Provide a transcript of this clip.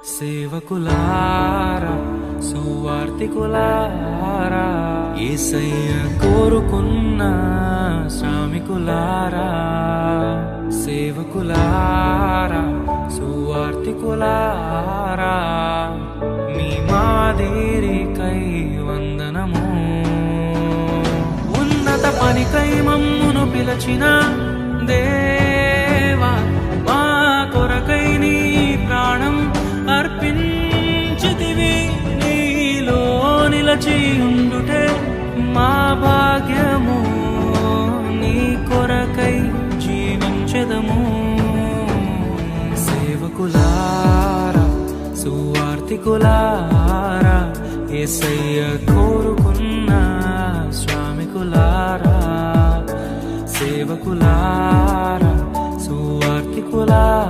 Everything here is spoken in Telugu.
సేవకులారా సువార్తికులారా యేసయ్య కోరుకున్న శ్రామికులారా సేవకులారా సువార్తికులారా మీ మాదిరికై వందనము ఉన్నత పనికై మమ్మును పిలచిన దేవా మా కొరకై నీ ప్రాణం అర్పించితివి నీలో నిలచి ఉండుటే మా భాగ్యము నీ కొరకై జీవించెదము సేవకులారా సువార్తికులారా యేసయ్య కోరుకున్న శ్రామికులారా సేవకులారా సువార్తికులారా